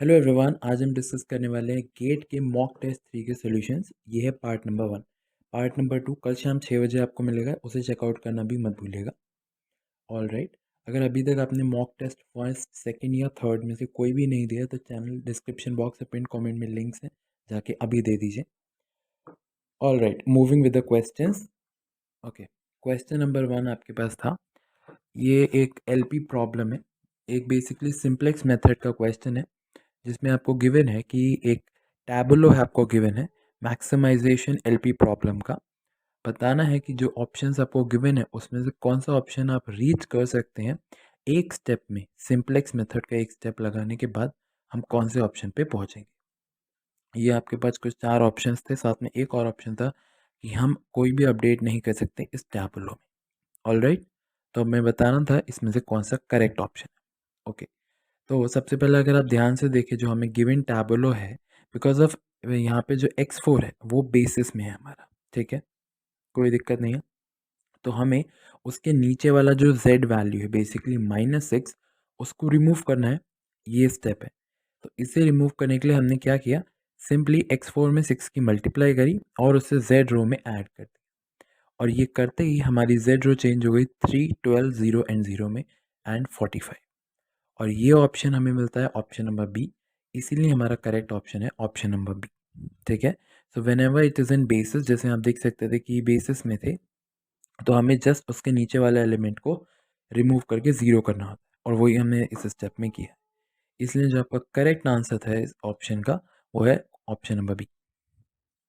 Hello everyone, आज हम discuss करने वाले हैं गेट के मॉक टेस्ट 3 के सॉल्यूशंस। ये है पार्ट नंबर 1। पार्ट नंबर 2 कल शाम 6 बजे आपको मिलेगा, उसे चेकआउट करना भी मत भूलिएगा। ऑल राइट, अगर अभी तक आपने मॉक टेस्ट फर्स्ट, सेकंड या थर्ड में से कोई भी नहीं दिया तो चैनल डिस्क्रिप्शन बॉक्स या पिन कमेंट में लिंक्स हैं, जाके अभी दे दीजिए। All right, moving with the questions. Okay, question number 1 आपके पास था। ये एक एलपी प्रॉब्लम है, एक बेसिकली सिंप्लेक्स मेथड का क्वेश्चन है, जिसमें आपको गिवन है कि एक टैबुलो है, आपको गिवन है मैक्सिमाइजेशन एलपी प्रॉब्लम का। बताना है कि जो ऑप्शंस आपको गिवन है उसमें से कौन सा ऑप्शन आप रीच कर सकते हैं एक स्टेप में। सिंप्लेक्स मेथड का एक स्टेप लगाने के बाद हम कौन से ऑप्शन पे पहुंचेंगे। ये आपके पास कुछ 4 ऑप्शंस थे, साथ में एक और ऑप्शन था कि हम कोई भी अपडेट नहीं कर सकते इस टैबुलो में। ऑल राइट, तो अब मैं बताना था इसमें से कौन सा करेक्ट ऑप्शन है। ओके, तो सबसे पहले अगर आप ध्यान से देखें, जो हमें गिवन टैबुलो है, बिकॉज ऑफ यहाँ पे जो x4 है वो बेसिस में है हमारा, ठीक है, कोई दिक्कत नहीं है। तो हमें उसके नीचे वाला जो z वैल्यू है बेसिकली -6, उसको रिमूव करना है। ये स्टेप है। तो इसे रिमूव करने के लिए हमने क्या किया, सिंपली x4 में 6 की मल्टीप्लाई करी और उसे z रो में ऐड कर दी। और ये करते ही हमारी z रो चेंज हो गई 3, 12, 0 एंड 0 में एंड 45। और ये ऑप्शन हमें मिलता है ऑप्शन नंबर बी, इसीलिए हमारा करेक्ट ऑप्शन है ऑप्शन नंबर बी। ठीक है, so when ever it is in basis, जैसे आप देख सकते थे कि बेसिस में थे, तो हमें जस्ट उसके नीचे वाले एलिमेंट को रिमूव करके ज़ीरो करना होता है, और वही हमने इस स्टेप में किया। इसलिए जो आपका करेक्ट आंसर था इस ऑप्शन का, वो है option number B.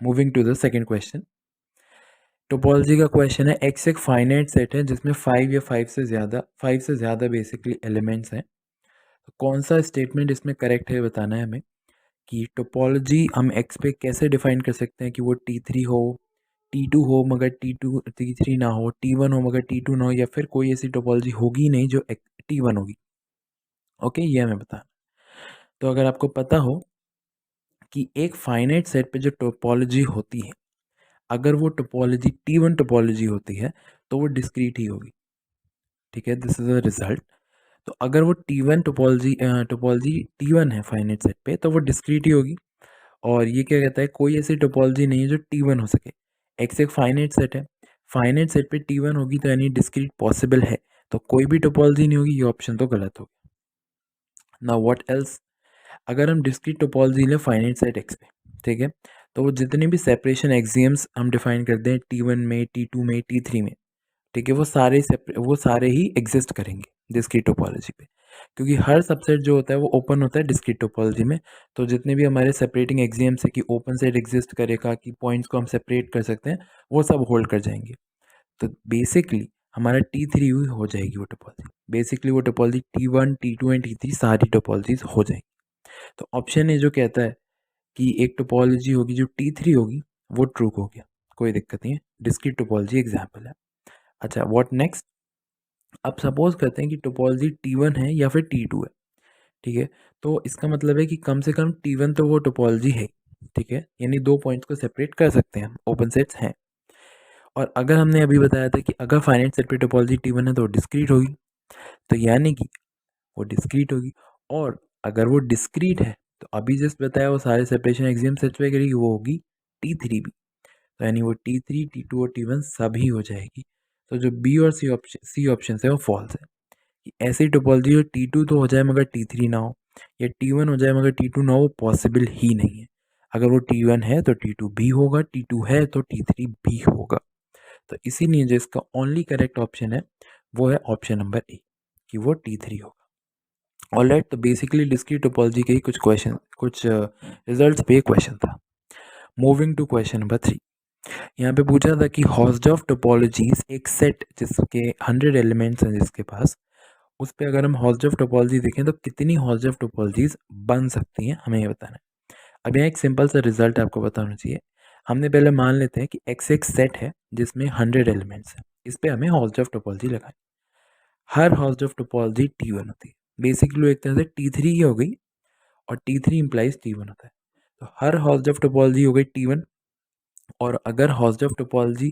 Moving to the second question. Topology का क्वेश्चन है, एक्स एक फाइनाइट सेट है जिसमें 5 या 5 से ज़्यादा बेसिकली एलिमेंट्स हैं। तो कौन सा स्टेटमेंट इसमें करेक्ट है बताना है हमें, कि टोपोलॉजी हम एक्स पे कैसे डिफाइन कर सकते हैं कि वो T3 हो, T2 हो मगर T3 ना हो, T1 हो मगर T2 ना हो, या फिर कोई ऐसी टोपोलॉजी होगी नहीं जो T1 होगी। ओके, ये हमें बताना। तो अगर आपको पता हो कि एक फाइनाइट सेट पे जो टोपोलॉजी होती है, अगर वो टोपोलॉजी T1 टोपोलॉजी होती है तो वो डिस्क्रीट ही होगी। ठीक है, दिस इज द रिजल्ट। तो अगर वो T1 टोपोलॉजी T1 है फाइनाइट सेट पे, तो वो डिस्क्रीट ही होगी। और ये क्या कहता है, कोई ऐसी टोपोलॉजी नहीं है जो T1 हो सके। एक्स एक फाइनाइट सेट है, फाइनाइट सेट पे T1 होगी तो यानी डिस्क्रीट पॉसिबल है, तो कोई भी टोपोलॉजी नहीं होगी, ये ऑप्शन तो गलत होगा। नाउ व्हाट एल्स, अगर हम डिस्क्रीट टोपोलॉजी लें फाइनाइट सेट एक्स पे, ठीक है, तो वो जितने भी सेपरेशन एक्सियम्स हम डिफाइन करते हैं T1 में, T2 में, T3 में, ठीक है, वो सारे ही एग्जिस्ट करेंगे डिस्क्रीट टोपोलॉजी पे, क्योंकि हर सबसेट जो होता है वो ओपन होता है डिस्क्रीट टोपोलॉजी में। तो जितने भी हमारे सेपरेटिंग एग्जियम्स है कि ओपन सेट एग्जिस्ट करेगा, कि पॉइंट्स को हम सेपरेट कर सकते हैं, वो सब होल्ड कर जाएंगे। तो बेसिकली हमारा T3 हो जाएगी वो टोपोलॉजी। बेसिकली वो topology T1, T2 and T3 सारी टोपोलॉजीज हो जाएंगी। तो ऑप्शन ए जो कहता है कि एक टोपोलॉजी होगी जो T3 होगी, वो ट्रू हो गया, कोई दिक्कत नहीं है, डिस्क्रीट टोपोलॉजी एग्जाम्पल है। अच्छा, व्हाट नेक्स्ट। अब सपोज करते हैं कि टोपोलॉजी T1 है या फिर T2 है, ठीक है, तो इसका मतलब है कि कम से कम T1 तो वो टोपोलॉजी है, ठीक है, यानी दो पॉइंट्स को सेपरेट कर सकते हैं हम, ओपन सेट्स हैं। और अगर हमने अभी बताया था कि अगर फाइनाइट सेट पे टोपोलॉजी T1 है तो डिस्क्रीट होगी, तो यानी कि वो डिस्क्रीट होगी। और अगर वो डिस्क्रीट है तो अभी जस्ट बताया वो सारे सेपरेशन एक्सियम सेटिस्फाई करेगी, वो होगी T3 भी, तो यानी वो T3, T2 और T1 सभी हो जाएगी। तो जो बी और सी ऑप्शन है वो फॉल्स है, कि ऐसी टोपोलॉजी जो T2 तो हो जाए मगर T3 ना हो, या T1 हो जाए मगर T2 ना हो, वो पॉसिबल ही नहीं है। अगर वो T1 है तो T2 भी होगा, T2 है तो T3 भी होगा। तो इसीलिए जो इसका ओनली करेक्ट ऑप्शन है वो है ऑप्शन नंबर ए, कि वो T3 होगा। ऑलराइट, तो बेसिकली डिस्क्रीट टोपोलॉजी के ही कुछ रिजल्ट्स पे क्वेश्चन था। Moving to question number 3। यहाँ पे पूछा था कि हॉर्सडॉर्फ टोपोलॉजीज एक सेट जिसके 100 एलिमेंट्स हैं जिसके पास, उस पर अगर हम हॉर्सडॉर्फ टोपोलॉजी देखें तो कितनी हॉर्सडॉर्फ टोपोलॉजीज बन सकती हैं, हमें ये बताना है। अब यहाँ एक सिंपल सा रिजल्ट आपको बताना चाहिए। हमने पहले मान लेते हैं कि एक्स एक सेट है जिसमें 100 एलिमेंट्स हैं, इस पर हमें हॉर्सडॉर्फ टोपोलॉजी लगानी। हर हॉर्सडॉर्फ टोपोलॉजी T1 होती है, बेसिकली एक तरह से T3 ही हो गई, और T3 इंप्लाइज T1 होता है। तो हर हॉर्सडॉर्फ टोपोलॉजी हो गई T1। और अगर हॉर्सडॉर्फ टोपोलॉजी,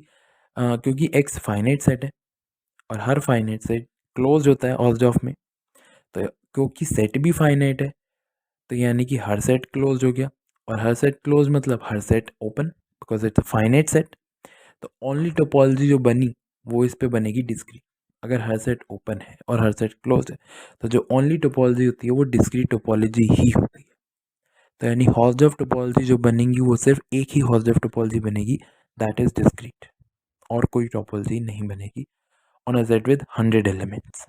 क्योंकि एक्स फाइनाइट सेट है और हर फाइनाइट सेट क्लोज होता है हॉर्सडॉर्फ में, तो क्योंकि सेट भी फाइनाइट है, तो यानी कि हर सेट क्लोज हो गया, और हर सेट क्लोज मतलब हर set open, because it's a finite set. तो ओनली टोपोलॉजी जो बनी वो इस पे बनेगी डिस्क्रीट। अगर हर सेट ओपन है और हर सेट क्लोज है तो जो ओनली टोपोलॉजी होती है वो डिस्क्रीट टोपोलॉजी ही होती है। तो यानी हॉल्सडॉर्फ टोपोलॉजी जो बनेंगी वो सिर्फ एक ही हॉल्सडॉर्फ टोपोलॉजी बनेगी, दैट इज डिस्क्रीट, और कोई टोपोलॉजी नहीं बनेगी on a set with 100 elements.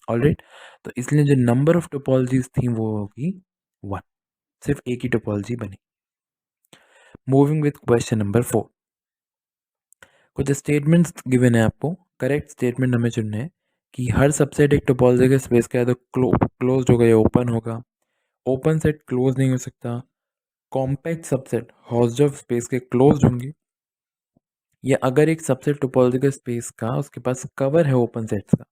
Alright, तो इसलिए जो नंबर ऑफ टोपोलॉजीज थी वो होगी 1, सिर्फ एक ही टोपोलॉजी बनी। मूविंग विद क्वेश्चन नंबर 4, कुछ स्टेटमेंट्स गिवन है आपको, करेक्ट स्टेटमेंट हमें चुनना है कि हर सबसेट एक टोपोलॉजी का स्पेस का है तो क्लोज होगा या ओपन होगा, ओपन सेट क्लोज नहीं हो सकता, कॉम्पैक्ट सबसेट हॉल्सडॉर्फ स्पेस के क्लोज होंगे, या अगर एक सबसेट टोपोलॉजी का स्पेस का उसके पास कवर है ओपन सेट्स का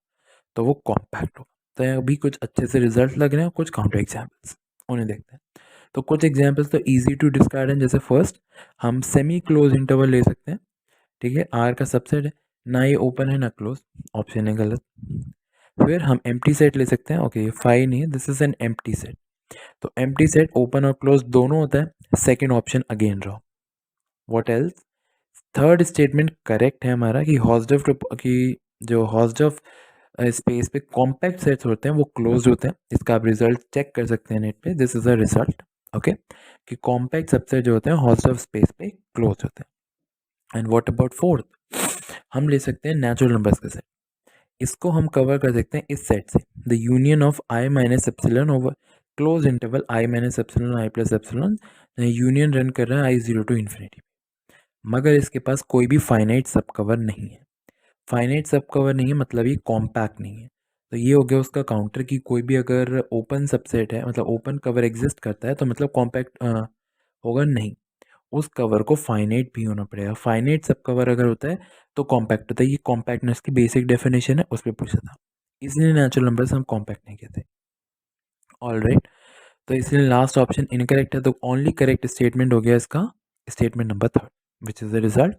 तो वो कॉम्पैक्ट होगा। तो अभी कुछ अच्छे से रिजल्ट लग रहे हैं, कुछ काउंटर एग्जाम्पल्स उन्हें देखते हैं। तो कुछ एग्जाम्पल्स तो इजी टू डिस्कार्ड हैं, जैसे फर्स्ट हम सेमी क्लोज इंटरवल ले सकते हैं, ठीक है, आर का सबसेट है, ना ये ओपन है ना क्लोज, ऑप्शन है गलत। फिर हम एम्प्टी सेट ले सकते हैं, ओके ये 5 नहीं है, this is an empty set. तो एम्प्टी सेट ओपन और क्लोज दोनों होता है, second option again raw. What else, third statement correct है हमारा कि हॉल्सडॉर्फ की जो हॉल्सडॉर्फ स्पेस पे कॉम्पैक्ट सेट्स होते हैं वो क्लोज होते हैं, इसका आप रिजल्ट चेक कर सकते हैं नेट पे, this is a result, okay, कि कॉम्पैक्ट सबसेट जो होते हैं हॉल्सडॉर्फ स्पेस पे क्लोज होते हैं। एंड व्हाट अबाउट फोर्थ, हम ले सकते हैं नेचुरल नंबर्स का सेट, इसको हम कवर कर सकते हैं इस सेट से, the union of I minus epsilon over close interval I minus epsilon i plus epsilon, union run कर रहा है आई जीरो टू इन्फिनिटी, मगर इसके पास कोई भी फाइनाइट सब कवर नहीं है। फाइनाइट सब कवर नहीं है मतलब ये कॉम्पैक्ट नहीं है। तो ये हो गया उसका काउंटर कि कोई भी अगर ओपन सबसेट है मतलब ओपन कवर एग्जिस्ट करता है तो मतलब कॉम्पैक्ट होगा नहीं, उस कवर को फाइनाइट भी होना पड़ेगा। फाइनाइट सब कवर अगर होता है तो कॉम्पैक्ट होता है, ये कॉम्पैक्टनेस की बेसिक डेफिनेशन है, उस पर पूछा था, इसलिए नेचुरल नंबर्स हम कॉम्पैक्ट नहीं कहते। ऑल राइट, तो इसलिए लास्ट ऑप्शन इनकरेक्ट है, तो ओनली करेक्ट स्टेटमेंट हो गया इसका statement number 3 which is the result.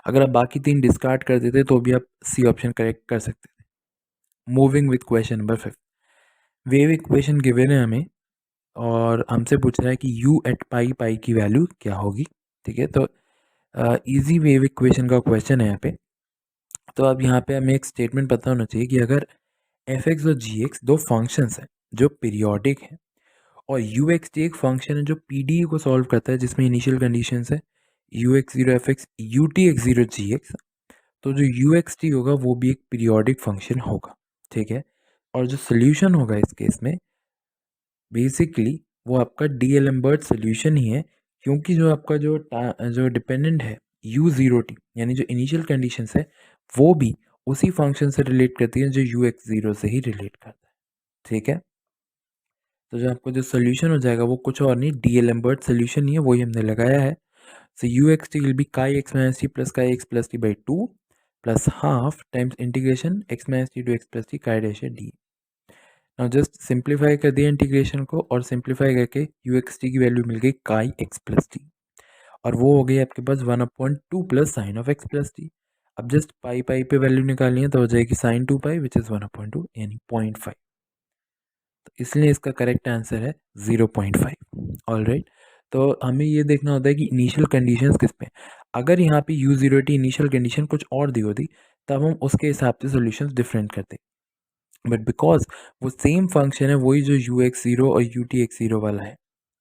अगर आप बाकी 3 डिस्कार्ड कर देते तो भी आप सी ऑप्शन करेक्ट कर सकते थे। Moving with question number 5, wave equation given है हमें और हमसे पूछ रहा है कि u एट पाई पाई की वैल्यू क्या होगी, ठीक है। तो इजी वेव इक्वेशन का क्वेश्चन है यहाँ पे। तो अब यहाँ पे हमें एक स्टेटमेंट पता होना चाहिए कि अगर एफ एक्स और जी एक्स दो फंक्शंस हैं जो पीरियोडिक हैं और यू एक्स टी एक फंक्शन है जो पी डी को सॉल्व करता है जिसमें इनिशियल कंडीशंस है U X zero F X U T X zero G X, तो जो यू एक्स टी होगा वो भी एक पीरियोडिक फंक्शन होगा, ठीक है। और जो सोल्यूशन होगा इस केस में बेसिकली वो आपका डी एलम्बर्ट सोल्यूशन ही है, क्योंकि जो आपका जो डिपेंडेंट है यू ज़ीरो टी यानी जो इनिशियल कंडीशंस है वो भी उसी फंक्शन से रिलेट करती है जो यू एक्स ज़ीरो से ही रिलेट करता है, ठीक है। तो जो आपको जो सोल्यूशन हो जाएगा वो कुछ और नहीं, डी एलम्बर्ट सोल्यूशन ही है, वही हमने लगाया है। So U X T will be chi X minus T plus chi X plus T by 2 plus half times integration X minus T to X plus T chi dash D. Now just simplify कर दिया integration को और simplify करके U X T की value मिल गई chi X plus T, और वो हो गई आपके पास 1/2 plus sign of x plus T. अब जस्ट पाई पाई पे वैल्यू निकालनी है तो हो जाएगी साइन 2 पाई विच इज़ 1/2 यानी 0.5। तो इसलिए इसका करेक्ट आंसर है 0.5। ऑल राइट, तो हमें ये देखना होता है कि इनिशियल कंडीशंस किस पे, अगर यहाँ पे you zero T initial condition कुछ और दी होती तब हम उसके हिसाब से सोल्यूशंस डिफरेंट करते, बट बिकॉज वो सेम फंक्शन है वही जो यू एक्स ज़ीरो और यू टी एक्स ज़ीरो वाला है,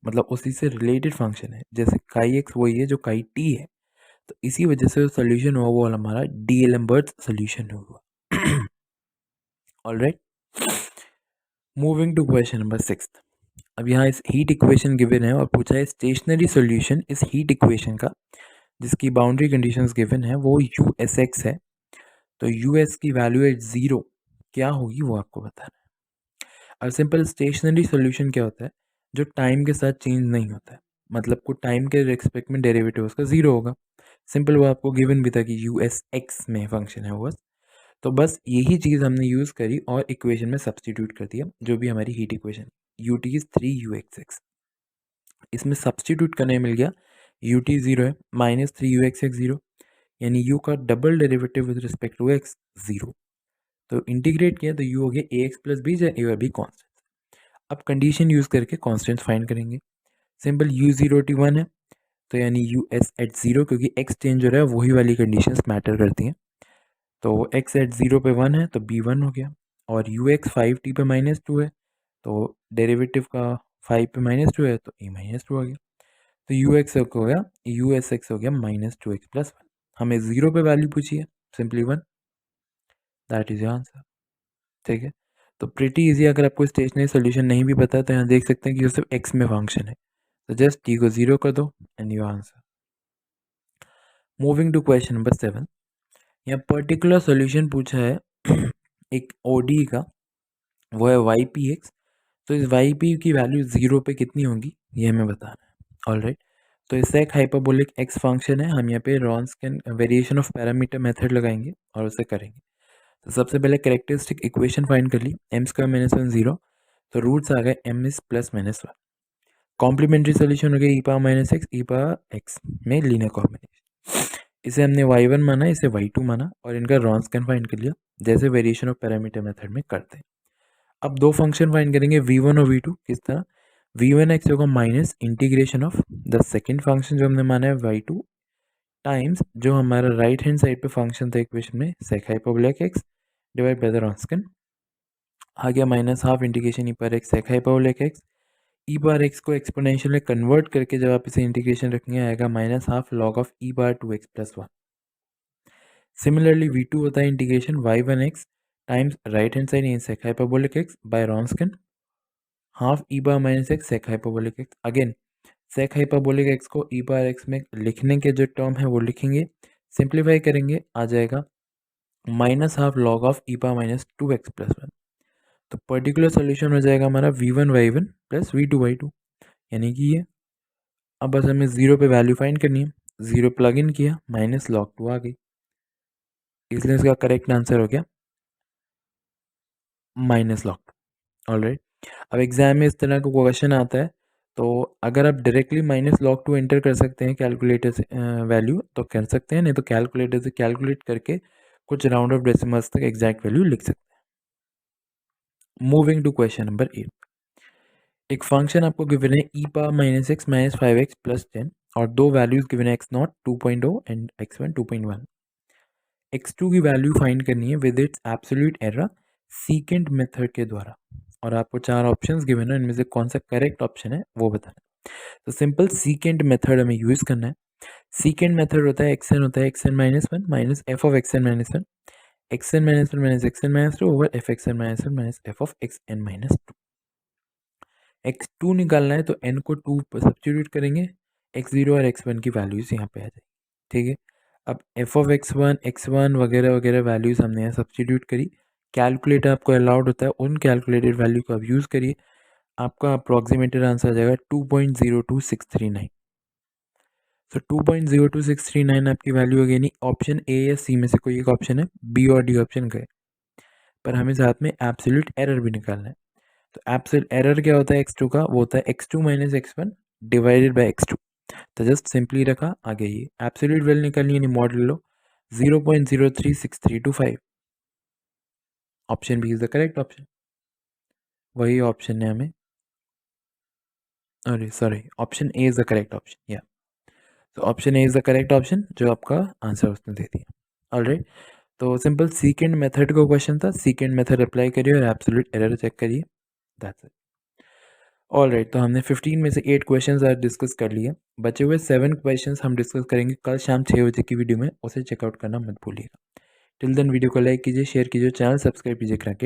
मतलब उसी से रिलेटेड फंक्शन है, जैसे काई एक्स वही है जो काई टी है, तो इसी वजह से जो सोल्यूशन हुआ वो हमारा डी एलम्बर्ट सोल्यूशन हुआ। All right, moving to question number 6। अब यहाँ इस हीट इक्वेशन गिवन है और पूछा है स्टेशनरी सॉल्यूशन इस हीट इक्वेशन का जिसकी बाउंड्री कंडीशंस गिवन है वो यू एस एक्स है। तो यू एस की वैल्यू एट ज़ीरो क्या होगी वो आपको बताना है। और सिंपल स्टेशनरी सॉल्यूशन क्या होता है, जो टाइम के साथ चेंज नहीं होता है, मतलब को टाइम के रिस्पेक्ट में डेरिवेटिव उसका ज़ीरो होगा। सिंपल वो आपको गिवन भी था कि यू एस एक्स में फंक्शन है वो, तो बस यही चीज़ हमने यूज़ करी और इक्वेशन में सब्सटीट्यूट कर दिया, जो भी हमारी heat equation U T is 3 u x x, इसमें सब्सटीट्यूट करने मिल गया यू टी ज़ीरो है minus 3 u x x zero, यानी यू का double derivative with respect to X zero. तो इंटीग्रेट किया तो यू हो गया A X plus B, A और बी कॉन्स्टेंट। अब कंडीशन यूज़ करके कॉन्स्टेंट फाइंड करेंगे। सिंपल u0t1 है तो यानी us एट 0, क्योंकि x चेंज हो रहा है वही वाली कंडीशंस मैटर करती हैं। तो x एट 0 पे 1 है तो b1 हो गया, और ux 5t पे -2 है तो डेरिवेटिव का 5 पे -2 है तो a -2 आ गया। तो ux हो गया usx हो गया -2x + 1। हमें 0 पे वैल्यू पूछी है, simply 1, that is your answer. ठीक है, तो प्रिटी इजी। अगर आपको स्टेशनरी सोल्यूशन नहीं भी पता तो यहाँ देख सकते हैं कि ये सिर्फ x में फंक्शन है, तो जस्ट t को 0 कर दो and your answer. Moving to question number 7। यहाँ पर्टिकुलर सोल्यूशन पूछा है एक ODE का, वो है ypx। तो इस yp की वैल्यू 0 पे कितनी होगी ये हमें बताना है। ऑलराइट, तो इस सेक हाइपरबोलिक x फंक्शन है, हम यहाँ पे रॉन्सकियन वेरिएशन ऑफ पैरामीटर मेथड लगाएंगे और उसे करेंगे। तो सबसे पहले कैरेक्टरिस्टिक इक्वेशन फाइंड कर ली, m² - 1 0, तो रूट्स आ गए m is +-1। कॉम्प्लीमेंट्री सोल्यूशन हो गया e⁻x e⁻x में लीनियर कॉम्बिनेशन। इसे हमने y1 माना, इसे y2 माना और इनका रॉन्सकियन फाइंड कर लिया, जैसे वेरिएशन ऑफ पैरामीटर मेथड में करते हैं। अब दो फंक्शन फाइंड करेंगे v1 और v2। किस तरह, v1x होगा minus integration of the second function जो हमने माना है y2 टाइम्स जो हमारा राइट हैंड साइड पे फंक्शन था इक्वेशन में sec hyperbolic x divide by the Wronskian, आ गया -12 integration e⁻x sec hyperbolic x। e⁻x को एक्सपोनेंशियल में कन्वर्ट करके जब आप इसे इंटीग्रेशन रखेंगे आएगा -12 log of e⁻2x + 1। Similarly v2 होता है integration y1x times right hand side sec hyperbolic x by Wronskian half e⁻x sec hyperbolic x। Again sec hyperbolic x को e⁻x में लिखने के जो टर्म है वो लिखेंगे, सिंप्लीफाई करेंगे आ जाएगा -12 log ऑफ e⁻2x + 1। तो पर्टिकुलर सोल्यूशन हो जाएगा हमारा v1 y1 plus v2 y2, यानी कि ये। अब बस हमें 0 पे वैल्यू फाइंड करनी है, 0 प्लग इन किया -log2 आ गई, इसलिए इसका करेक्ट आंसर हो गया -log2। ऑलराइट, अब एग्जाम में इस तरह का क्वेश्चन आता है तो अगर आप डायरेक्टली -log2 एंटर कर सकते हैं कैलकुलेटर से वैल्यू तो कर सकते हैं, नहीं तो कैलकुलेटर से कैलकुलेट करके कुछ राउंड ऑफ डेसिमल्स तक एग्जैक्ट वैल्यू लिख सकते हैं। Moving to question number 8। एक फंक्शन आपको गिवन है e⁻x - 5x + 10 और दो वैल्यूज गिवन है x0 2.0 एंड x1 2.1। x2 की वैल्यू फाइंड करनी है with its absolute error secant method के द्वारा, और आपको चार ऑप्शंस गिवन है, इनमें से कौन सा करेक्ट ऑप्शन है वो बताना है। तो सिंपल सीकेंट मेथड हमें यूज़ करना है। सीकेंट मेथड होता है xn होता है xn - 1 minus f of xn - 1 xn - 1 minus xn - 2 over fxn - 1 minus f of xn - 2। x2 निकालना है तो n को 2 पर सब्स्टिट्यूट करेंगे, x0 और x1 की वैल्यूज़ यहाँ पे आ जाएगी। ठीक है, अब f ऑफ x1 वगैरह वगैरह वैल्यूज़ हमने यहाँ सब्स्टिट्यूट करी। कैलकुलेटर आपको अलाउड होता है, उन कैलकुलेटेड वैल्यू को आप यूज़ करिए, आपका अप्रॉक्सीमेटेड आंसर आ जाएगा 2.02639। तो 2.02639 आपकी वैल्यू हो गई। नहीं, ऑप्शन ए या सी में से कोई एक ऑप्शन है, बी और डी ऑप्शन गए, पर हमें साथ में एब्सोल्यूट एरर भी निकालना है। तो एब्सोल्यूट एरर क्या होता है x2 का, वो होता है x2 minus x1 divided by x2। तो जस्ट सिंपली रखा, आ गई ये एब्सोल्यूट वैल्यू निकालनी है, मॉडल लो 0.036325। Option B is the correct option, वही ऑप्शन है हमें, अरे sorry, option A is the correct option, या तो option A is the correct option जो आपका आंसर उसने दे दिया। ऑलराइट, तो सिंपल सीकेंड मेथड का क्वेश्चन था, सीकेंड मेथड अप्लाई करिए और एब्सोल्यूट एरर चेक करिए, दैट्स इट। ऑलराइट, तो हमने 15 में से 8 क्वेश्चंस आज डिस्कस कर लिए, बचे हुए 7 क्वेश्चंस हम डिस्कस करेंगे कल शाम 6 बजे की वीडियो में, उसे चेकआउट करना मत भूलिएगा। टिल देन वीडियो को लाइक कीजिए, शेयर कीजिए, चैनल सब्सक्राइब कीजिए क्रैकेट।